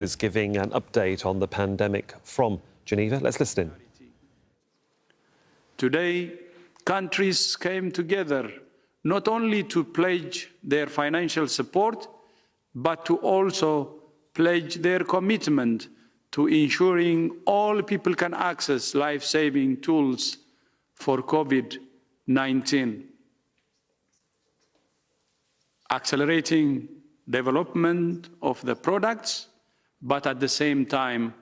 Is giving an update on the pandemic from Geneva. Let's listen in. Today, countries came together not only to pledge their financial support, but to also pledge their commitment to ensuring all people can access life-saving tools for COVID-19. Accelerating development of the products, but at the same time,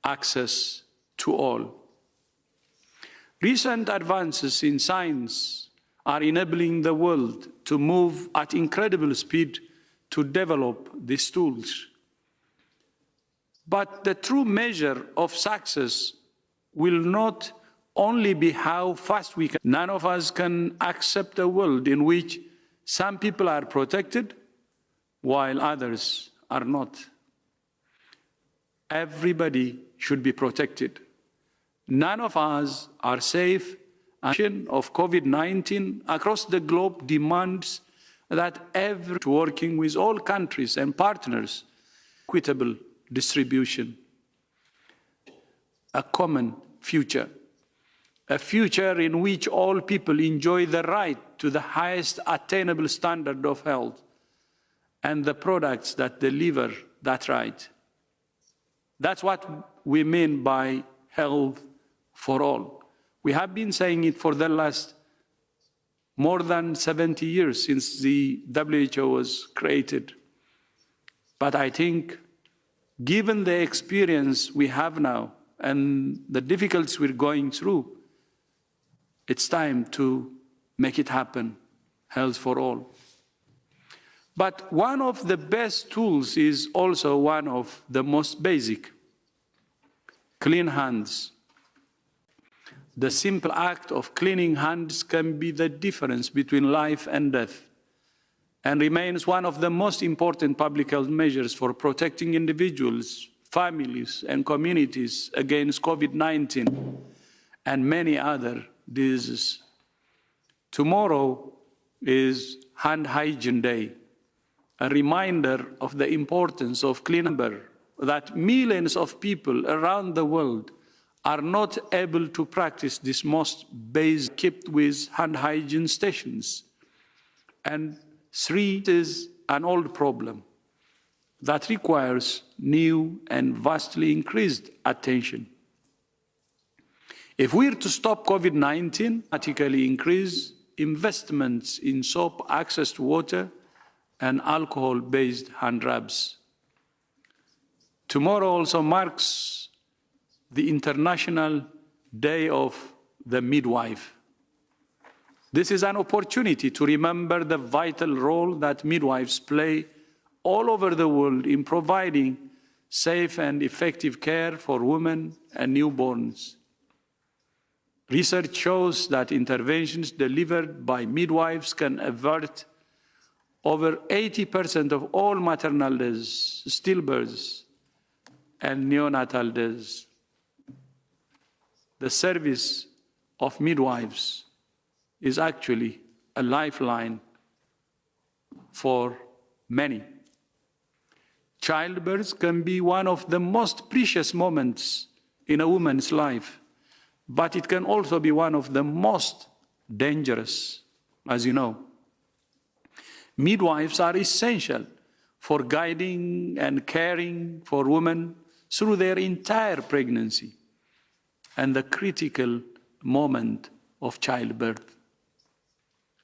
access to all. Recent advances in science are enabling the world to move at incredible speed to develop these tools. But the true measure of success will not only be how fast we can. None of us can accept a world in which some people are protected while others are not. Everybody should be protected. None of us are safe. Action of COVID-19 across the globe demands that working with all countries and partners, equitable distribution, a common future, a future in which all people enjoy the right to the highest attainable standard of health and the products that deliver that right. That's what we mean by health for all. We have been saying it for the last more than 70 years since the WHO was created. But I think, given the experience we have now and the difficulties we're going through, it's time to make it happen, health for all. But one of the best tools is also one of the most basic: clean hands. The simple act of cleaning hands can be the difference between life and death, and remains one of the most important public health measures for protecting individuals, families, and communities against COVID-19 and many other diseases. Tomorrow is Hand Hygiene Day, a reminder of the importance of cleaning, that millions of people around the world are not able to practice this most basic, kept with hand hygiene stations. And three is an old problem that requires new and vastly increased attention. If we're to stop COVID-19, dramatically increase investments in soap, access to water, and alcohol-based hand rubs. Tomorrow also marks the International Day of the Midwife. This is an opportunity to remember the vital role that midwives play all over the world in providing safe and effective care for women and newborns. Research shows that interventions delivered by midwives can avert over 80% of all maternal deaths, stillbirths, and neonatal deaths. The service of midwives is actually a lifeline for many. Childbirth can be one of the most precious moments in a woman's life, but it can also be one of the most dangerous, as you know. Midwives are essential for guiding and caring for women through their entire pregnancy and the critical moment of childbirth.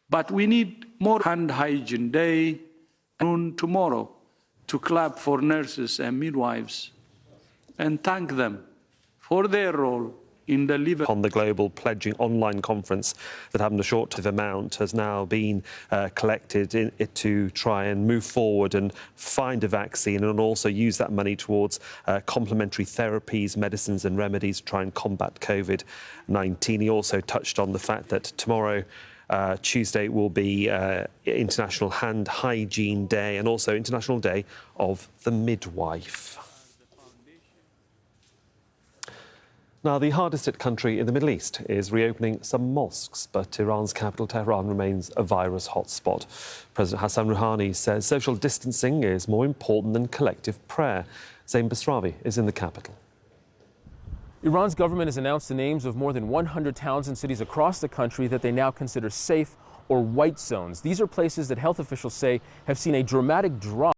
But we need more Hand Hygiene Day and tomorrow to clap for nurses and midwives and thank them for their role in delivering. On the global pledging online conference that having a short amount has now been collected to try and move forward and find a vaccine, and also use that money towards complementary therapies, medicines and remedies to try and combat COVID-19. He also touched on the fact that tomorrow, Tuesday, will be International Hand Hygiene Day and also International Day of the Midwife. Now, the hardest-hit country in the Middle East is reopening some mosques, but Iran's capital, Tehran, remains a virus hotspot. President Hassan Rouhani says social distancing is more important than collective prayer. Zain Basrawi is in the capital. Iran's government has announced the names of more than 100 towns and cities across the country that they now consider safe or white zones. These are places that health officials say have seen a dramatic drop